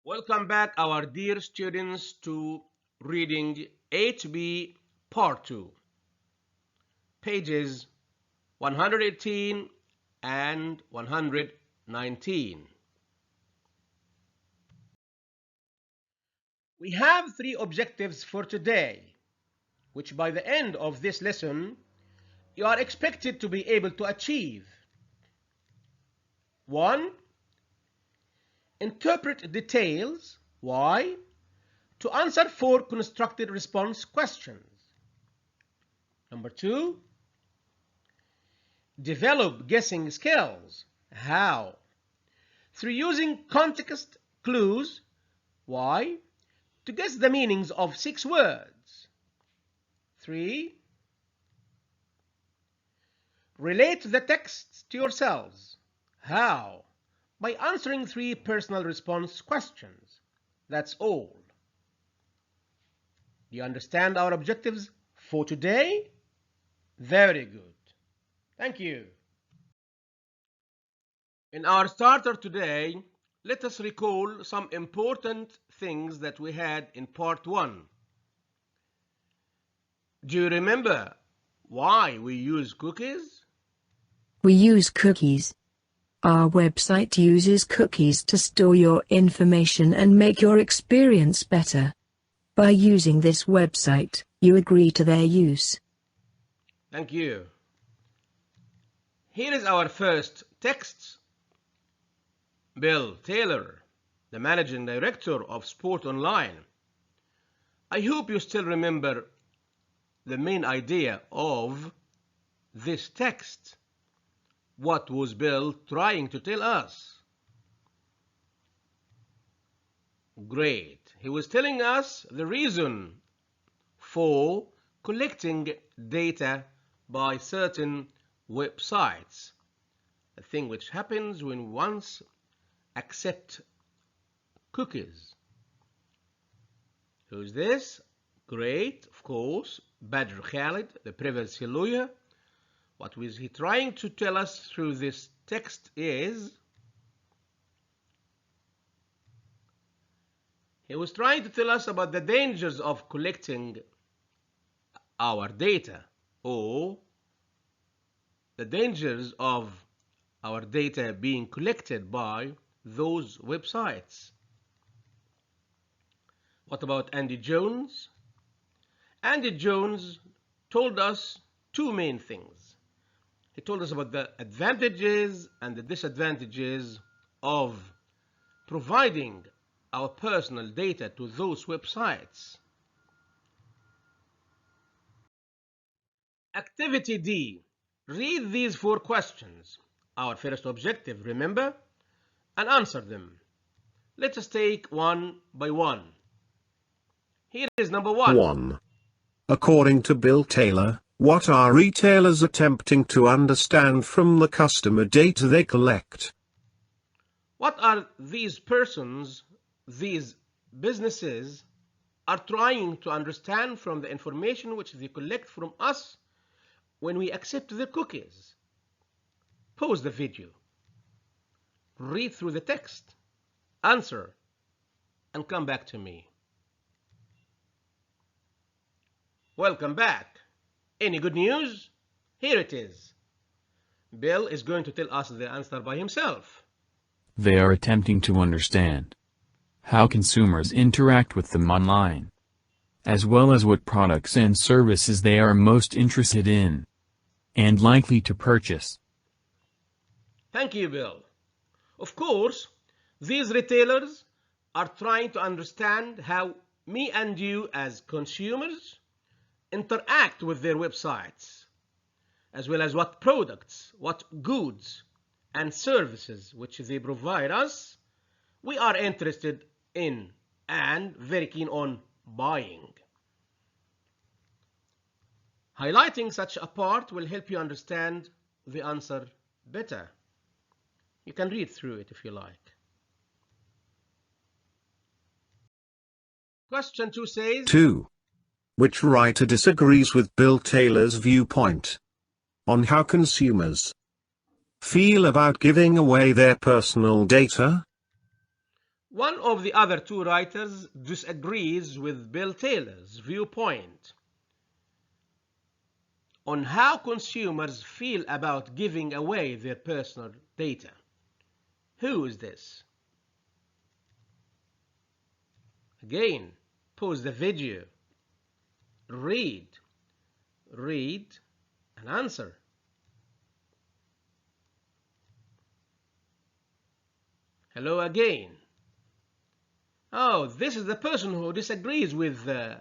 Welcome back, our dear students, to reading HB Part 2, pages 118 and 119. We have three objectives for today, which by the end of this lesson, you are expected to be able to achieve. 1. Interpret details. Why? To answer 4 constructed response questions. Number 2. Develop guessing skills. How? Through using context clues. Why? To guess the meanings of 6 words. 3. Relate the texts to yourselves. How? By answering 3 personal response questions. That's all. Do you understand our objectives for today? Very good. Thank you. In our starter today, let us recall some important things that we had in part 1. Do you remember why we use cookies? We use cookies. Our website uses cookies to store your information and make your experience better. By using this website, you agree to their use. Thank you. Here is our first text. Bill Taylor, the managing director of Sport Online. I hope you still remember the main idea of this text. What was Bill trying to tell us? Great. He was telling us the reason for collecting data by certain websites. A thing which happens when once accept cookies. Who's this? Great, of course, Badr Khalid, the privacy lawyer. What was he trying to tell us through this text is he was trying to tell us about the dangers of collecting our data, or the dangers of our data being collected by those websites. What about Andy Jones? Andy Jones told us 2 main things. He told us about the advantages and the disadvantages of providing our personal data to those websites. Activity D. Read these 4 questions, our first objective, remember, and answer them. Let us take one by one. Here is number 1. 1. According to Bill Taylor, what are retailers attempting to understand from the customer data they collect? What are these persons, these businesses, are trying to understand from the information which they collect from us when we accept their cookies? Pause the video. Read through the text. Answer. And come back to me. Welcome back. Any good news? Here it is. Bill is going to tell us the answer by himself. They are attempting to understand how consumers interact with them online, as well as what products and services they are most interested in and likely to purchase. Thank you, Bill. Of course, these retailers are trying to understand how me and you as consumers interact with their websites, as well as what products, what goods and services which they provide us we are interested in and very keen on buying. Highlighting such a part will help you understand the answer better. You can read through it if you like. Question 2 says, 2. Which writer disagrees with Bill Taylor's viewpoint on how consumers feel about giving away their personal data? One of the other two writers disagrees with Bill Taylor's viewpoint on how consumers feel about giving away their personal data. Who is this? Again, pause the video, read, and answer. Hello again. Oh, this is the person who disagrees with the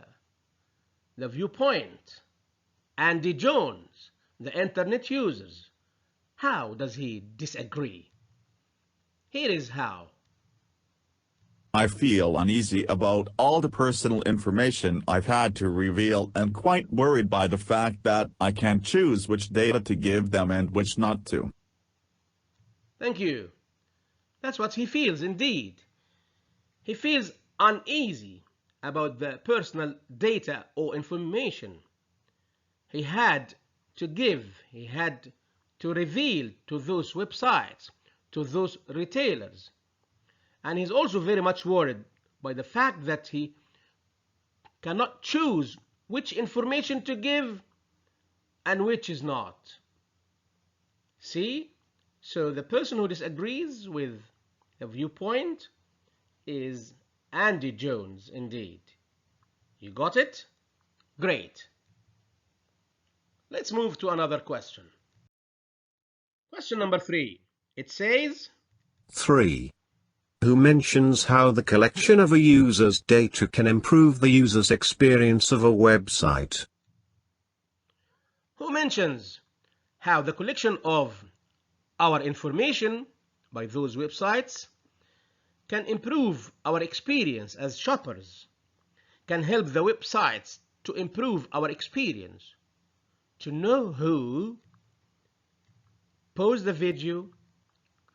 viewpoint. Andy Jones, the internet users. How does he disagree? Here is how. I feel uneasy about all the personal information I've had to reveal and quite worried by the fact that I can't choose which data to give them and which not to. Thank you. That's what he feels indeed. He feels uneasy about the personal data or information he had to give, he had to reveal to those websites, to those retailers. And he's also very much worried by the fact that he cannot choose which information to give and which is not. See? So the person who disagrees with the viewpoint is Andy Jones indeed. You got it? Great. Let's move to another question. Question number 3. It says 3. Who mentions how the collection of a user's data can improve the user's experience of a website? Who mentions how the collection of our information by those websites can improve our experience as shoppers, can help the websites to improve our experience? To know who, pause the video,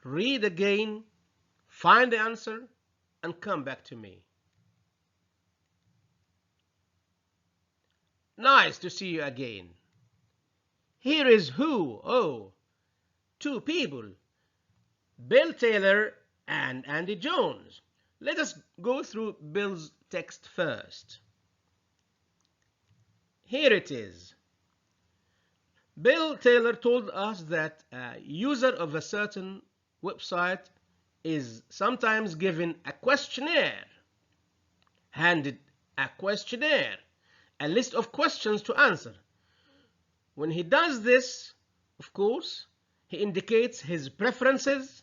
read again, find the answer, and come back to me. Nice to see you again. Here is who. Oh, two people, Bill Taylor and Andy Jones. Let us go through Bill's text first. Here it is. Bill Taylor told us that a user of a certain website is sometimes given a questionnaire, handed a questionnaire, a list of questions to answer. When he does this, of course, he indicates his preferences.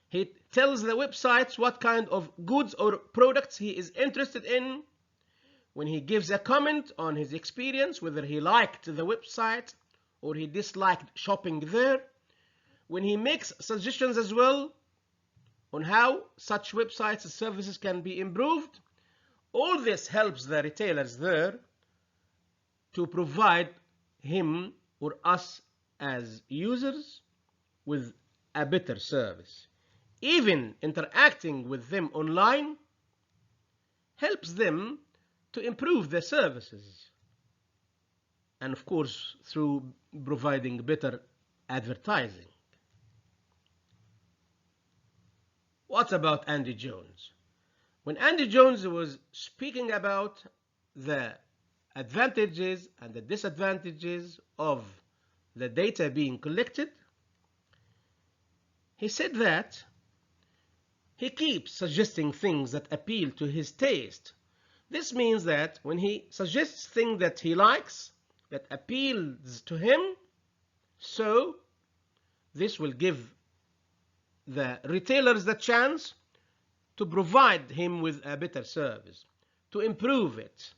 He tells the websites what kind of goods or products he is interested in. When he gives a comment on his experience, whether he liked the website or he disliked shopping there. When he makes suggestions as well on how such websites and services can be improved. All this helps the retailers there to provide him or us as users with a better service. Even interacting with them online helps them to improve their services, and of course through providing better advertising. What about Andy Jones? When Andy Jones was speaking about the advantages and the disadvantages of the data being collected, he said that he keeps suggesting things that appeal to his taste. This means that when he suggests things that he likes, that appeals to him, so this will give the retailers the chance to provide him with a better service, to improve it.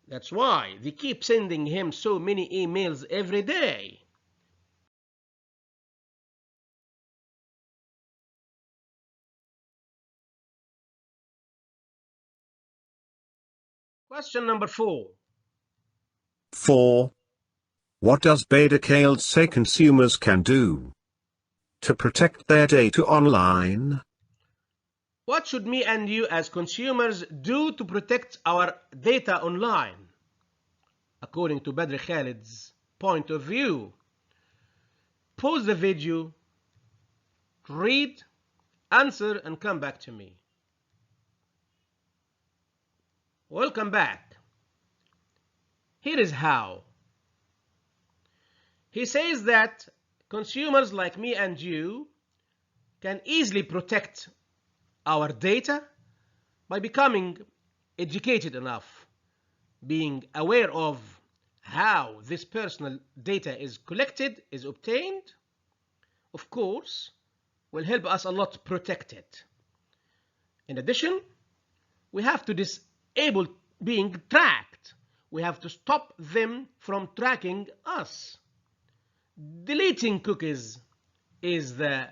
That's why they keep sending him so many emails every day. Question number 4. 4. What does Bader-Kahle say consumers can do to protect their data online? What should me and you as consumers do to protect our data online? According to Bader-Kahle's point of view, pause the video, read, answer, and come back to me. Welcome back. Here is how. He says that consumers like me and you can easily protect our data by becoming educated enough, being aware of how this personal data is collected, is obtained, of course, will help us a lot to protect it. In addition, we have to disable being tracked. We have to stop them from tracking us. Deleting cookies is the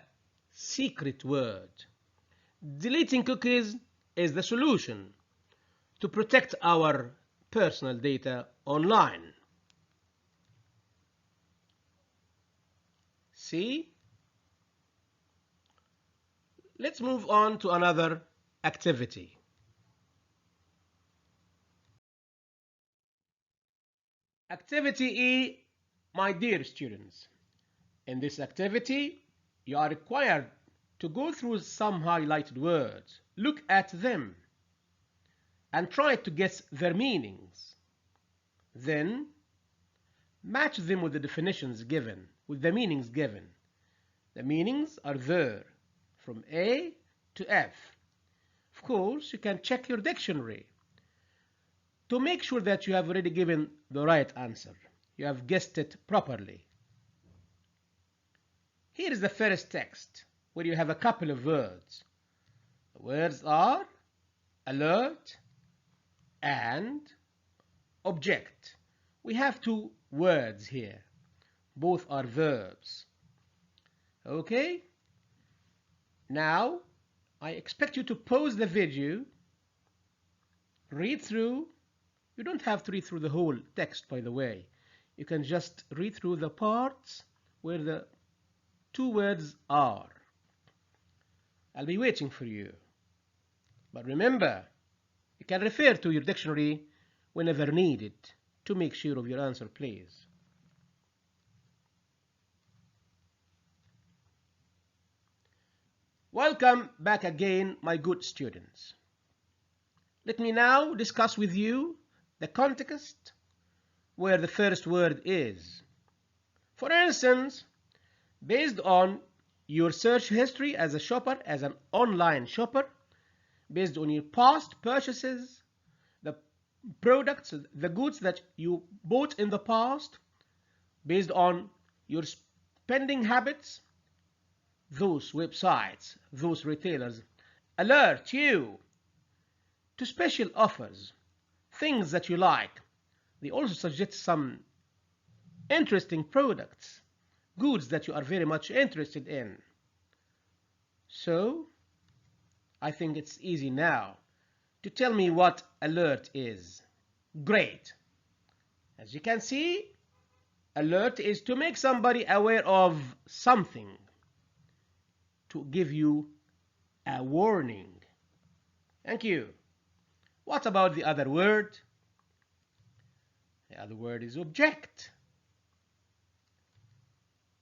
secret word. Deleting cookies is the solution to protect our personal data online. See? Let's move on to another activity. Activity E, my dear students. In this activity, you are required to go through some highlighted words, look at them, and try to guess their meanings. Then, match them with the definitions given, with the meanings given. The meanings are there, from A to F. Of course, you can check your dictionary to make sure that you have already given the right answer. You have guessed it properly. Here is the first text, where you have a couple of words. The words are alert and object. We have two words here. Both are verbs. Okay? Now, I expect you to pause the video, read through. You don't have to read through the whole text, by the way. You can just read through the parts where the two words are. I'll be waiting for you. But remember, you can refer to your dictionary whenever needed to make sure of your answer, please. Welcome back again, my good students. Let me now discuss with you the context where the first word is. For instance, based on your search history as a shopper, as an online shopper, based on your past purchases, the products, the goods that you bought in the past, based on your spending habits, those websites, those retailers alert you to special offers, things that you like. They also suggest some interesting products, goods that you are very much interested in. So, I think it's easy now to tell me what alert is. Great. As you can see, alert is to make somebody aware of something, to give you a warning. Thank you. What about the other word? The other word is object.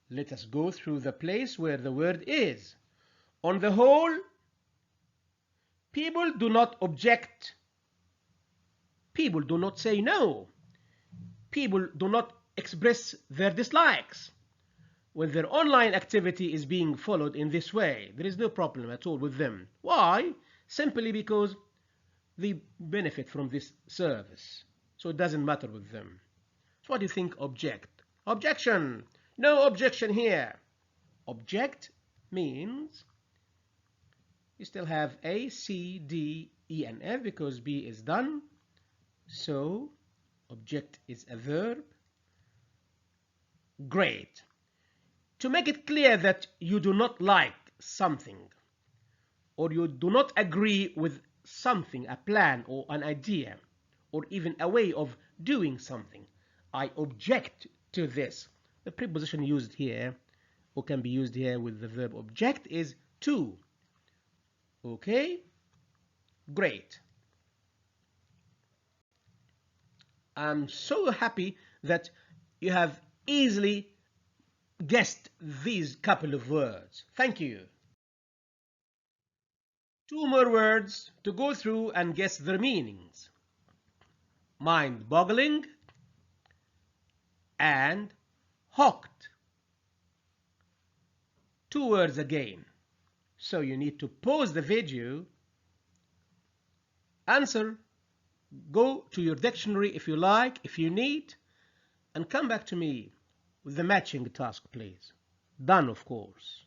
Let us go through the place where the word is. On the whole, people do not object. People do not say no. People do not express their dislikes. When their online activity is being followed in this way, there is no problem at all with them. Why? Simply because they benefit from this service. So it doesn't matter with them. So what do you think object? Objection. No objection here. Object means you still have A, C, D, E, and F because B is done. So object is a verb. Great. To make it clear that you do not like something, or you do not agree with something, a plan or an idea, or even a way of doing something, I object to this. The preposition used here, or can be used here with the verb object, is to. Okay? Great. I'm so happy that you have easily guessed these couple of words. Thank you. Two more words to go through and guess their meanings. Mind-boggling and hooked. Two words again. So you need to pause the video, answer, go to your dictionary if you like, if you need, and come back to me with the matching task, please. Done, of course.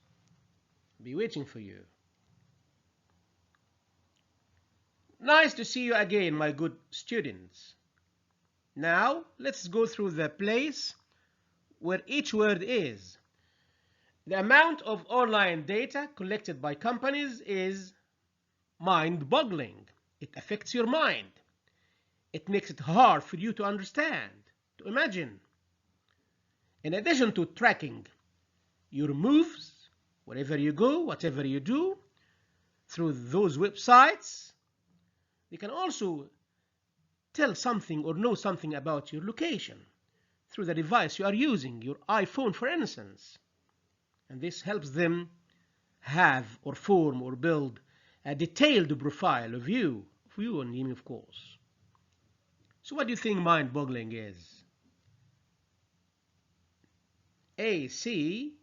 I'll be waiting for you. Nice to see you again, my good students. Now, let's go through the place where each word is. The amount of online data collected by companies is mind-boggling. It affects your mind. It makes it hard for you to understand, to imagine. In addition to tracking your moves, wherever you go, whatever you do, through those websites, they can also tell something or know something about your location through the device you are using, your iPhone, for instance. And this helps them have or form or build a detailed profile of you and him, of course. So what do you think mind-boggling is? A, C,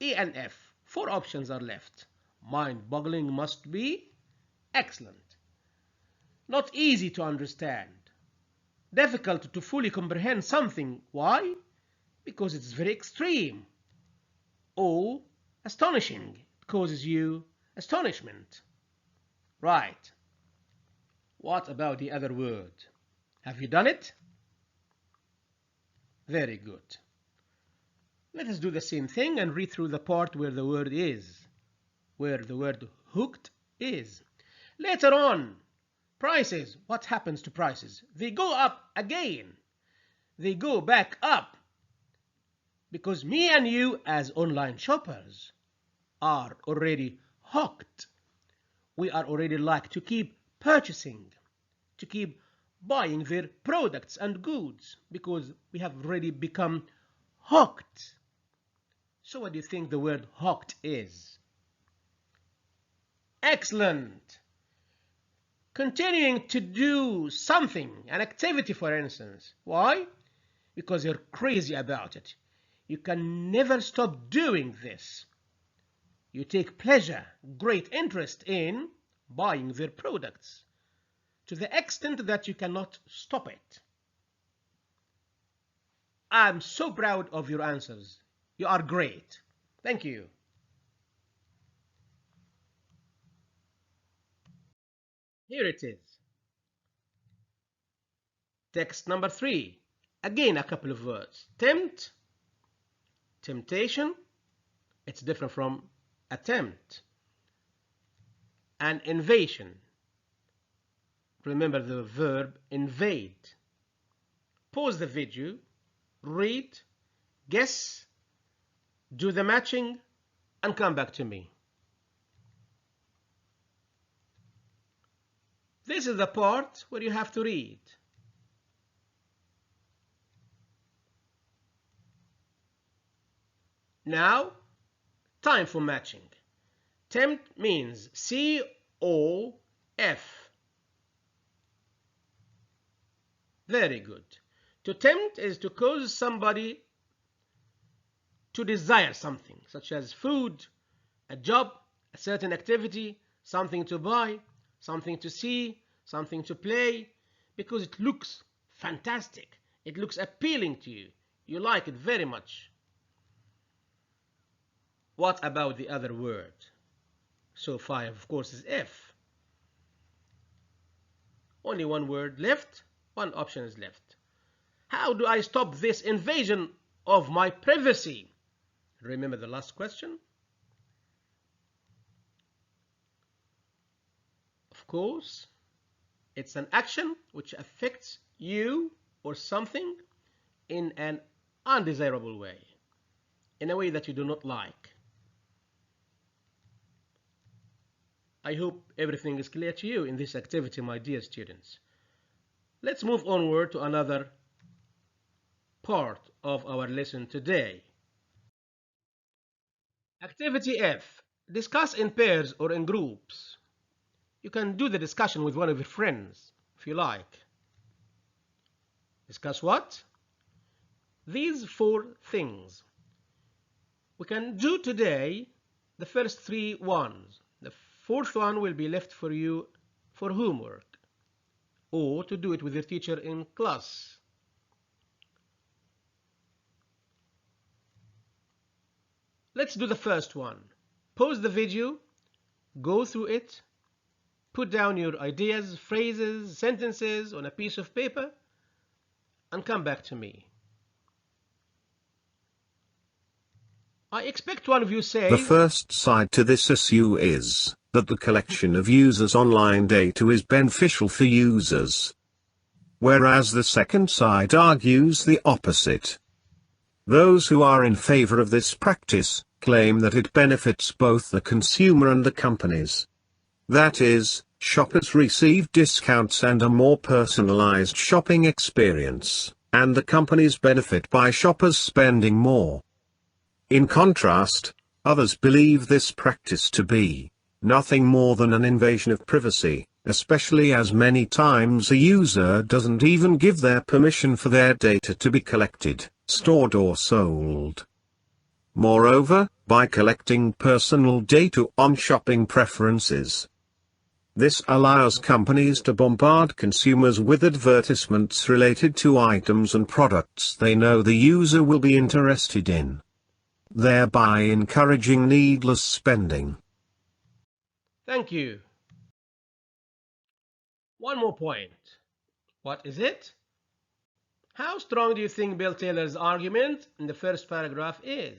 E, and F. 4 options are left. Mind-boggling must be excellent. Not easy to understand. Difficult to fully comprehend something. Why? Because it's very extreme. O, astonishing. It causes you astonishment. Right. What about the other word? Have you done it? Very good. Let us do the same thing and read through the part where the word is, where the word hooked is. Later on, prices. What happens to prices? They go up again. They go back up. Because me and you as online shoppers are already hooked. We are already like to keep purchasing, to keep buying their products and goods because we have already become hooked. So what do you think the word hooked is? Excellent. Continuing to do something, an activity for instance. Why? Because you're crazy about it. You can never stop doing this. You take pleasure, great interest in buying their products to the extent that you cannot stop it. I'm so proud of your answers. You are great. Thank you. Here it is. Text number 3. Again, a couple of words. Tempt, temptation. It's different from attempt. And invasion. Remember the verb invade. Pause the video, read, guess, do the matching, and come back to me. This is the part where you have to read. Now, time for matching. Tempt means C-O-F. Very good. To tempt is to cause somebody to desire something, such as food, a job, a certain activity, something to buy, something to see, something to play, because it looks fantastic. It looks appealing to you. You like it very much. What about the other word? So 5, of course, is F. Only one word left. One option is left. How do I stop this invasion of my privacy? Remember the last question? Of course, it's an action which affects you or something in an undesirable way, in a way that you do not like. I hope everything is clear to you in this activity, my dear students. Let's move onward to another part of our lesson today. Activity F. Discuss in pairs or in groups. You can do the discussion with one of your friends if you like. Discuss what? These 4 things. We can do today the first 3 ones. The 4th one will be left for you for homework or to do it with your teacher in class. Let's do the first one. Pause the video, go through it, put down your ideas, phrases, sentences on a piece of paper, and come back to me. I expect one of you says, the first side to this issue is that the collection of users' online data is beneficial for users, whereas the second side argues the opposite. Those who are in favor of this practice claim that it benefits both the consumer and the companies. That is, shoppers receive discounts and a more personalized shopping experience, and the companies benefit by shoppers spending more. In contrast, others believe this practice to be nothing more than an invasion of privacy, especially as many times a user doesn't even give their permission for their data to be collected, stored or sold. Moreover, by collecting personal data on shopping preferences, this allows companies to bombard consumers with advertisements related to items and products they know the user will be interested in, thereby encouraging needless spending. Thank you. One more point. What is it? How strong do you think Bill Taylor's argument in the first paragraph is?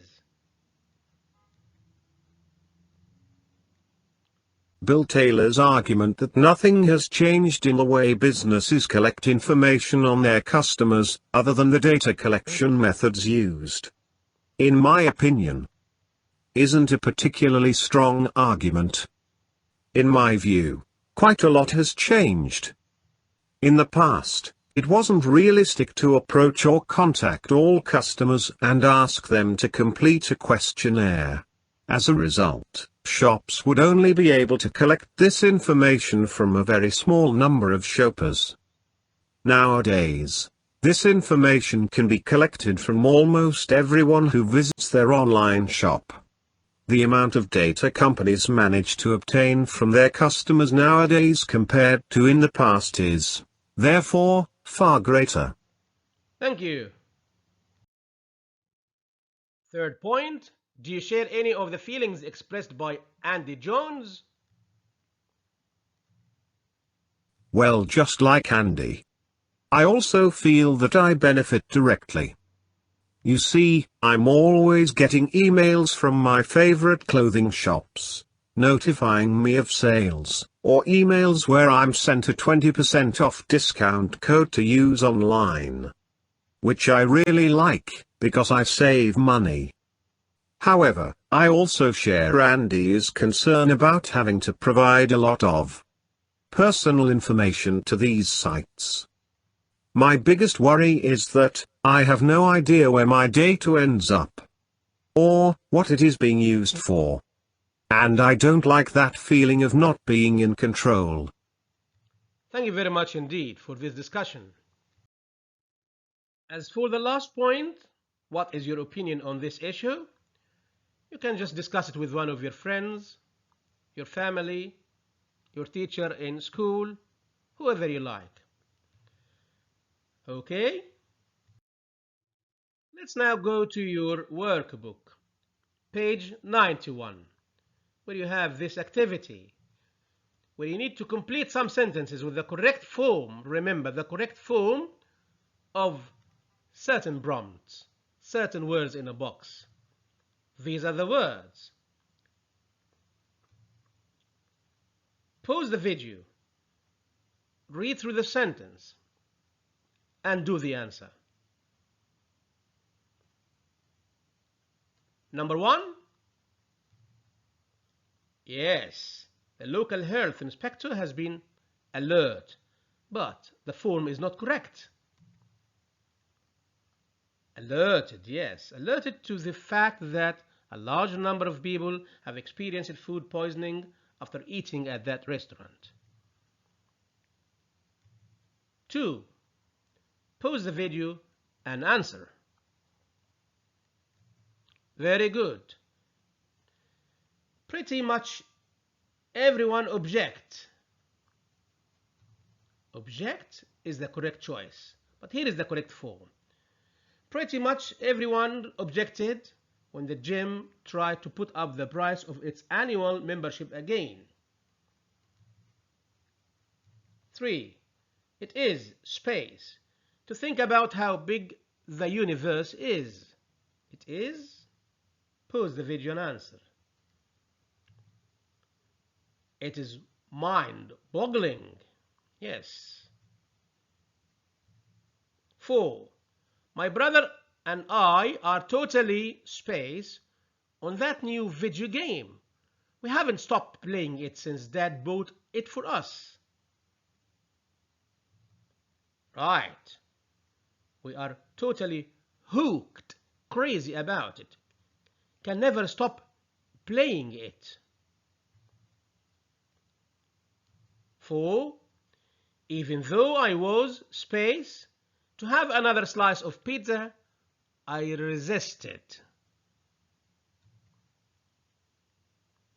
Bill Taylor's argument that nothing has changed in the way businesses collect information on their customers, other than the data collection methods used, in my opinion, isn't a particularly strong argument. In my view, quite a lot has changed. In the past, it wasn't realistic to approach or contact all customers and ask them to complete a questionnaire. As a result, shops would only be able to collect this information from a very small number of shoppers. Nowadays, this information can be collected from almost everyone who visits their online shop. The amount of data companies manage to obtain from their customers nowadays compared to in the past is, therefore, far greater. Thank you. Third point, do you share any of the feelings expressed by Andy Jones? Well, just like Andy, I also feel that I benefit directly. You see, I'm always getting emails from my favorite clothing shops, notifying me of sales, or emails where I'm sent a 20% off discount code to use online, which I really like, because I save money. However, I also share Andy's concern about having to provide a lot of personal information to these sites. My biggest worry is that I have no idea where my data ends up, or what it is being used for. And I don't like that feeling of not being in control. Thank you very much indeed for this discussion. As for the last point, what is your opinion on this issue? You can just discuss it with one of your friends, your family, your teacher in school, whoever you like. Okay? Let's now go to your workbook, page 91, where you have this activity, where you need to complete some sentences with the correct form. Remember, the correct form of certain prompts, certain words in a box. These are the words. Pause the video, read through the sentence, and do the answer. Number 1. Yes, the local health inspector has been alert, but the form is not correct. Alerted, yes, alerted to the fact that a large number of people have experienced food poisoning after eating at that restaurant. 2. Pause the video and answer. Very good. Pretty much everyone object. Object is the correct choice, but here is the correct form. Pretty much everyone objected when the gym tried to put up the price of its annual membership again. 3. It is space. To think about how big the universe is. It is. Pause the video and answer. It is mind-boggling. Yes. 4. My brother and I are totally space on that new video game. We haven't stopped playing it since Dad bought it for us. Right. We are totally hooked, crazy about it. Can never stop playing it. 4. Even though I was space, to have another slice of pizza, I resisted.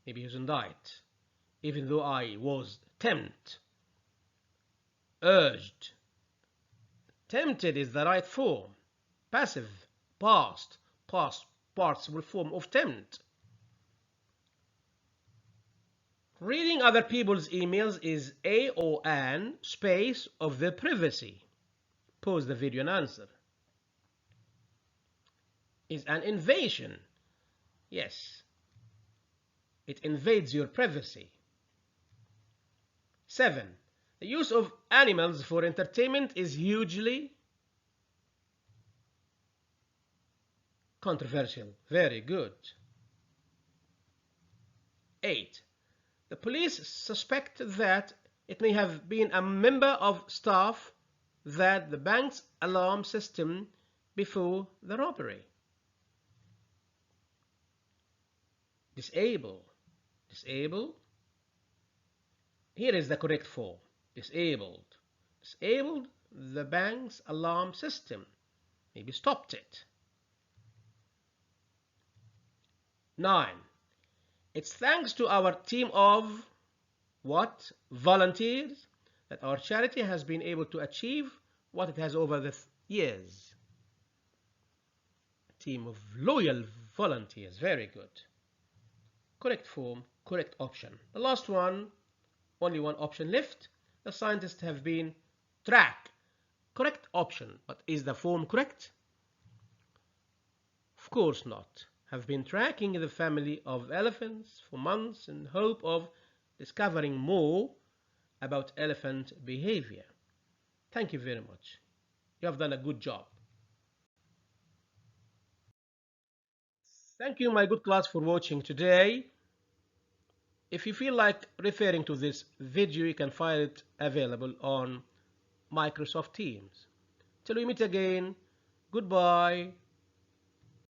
Maybe he was on diet. Even though I was tempted. Urged. Tempted is the right form. Passive, past participle form of tempt. Reading other people's emails is a or an space of their privacy. Pause the video and answer. Is an invasion. Yes. It invades your privacy. 7. The use of animals for entertainment is hugely controversial. Very good. 8. The police suspect that it may have been a member of staff that the bank's alarm system before the robbery. Disable. Disable. Here is the correct form. Disabled. Disabled the bank's alarm system. Maybe stopped it. 9. It's thanks to our team of what? Volunteers that our charity has been able to achieve what it has over the years. A team of loyal volunteers. Very good. Correct form, correct option. The last one, only one option left. The scientists have been track. Correct option, but is the form correct? Of course not. Have been tracking the family of elephants for months in hope of discovering more about elephant behavior. Thank you very much. You have done a good job. Thank you, my good class, for watching today. If you feel like referring to this video, you can find it available on Microsoft Teams. Till we meet again, goodbye.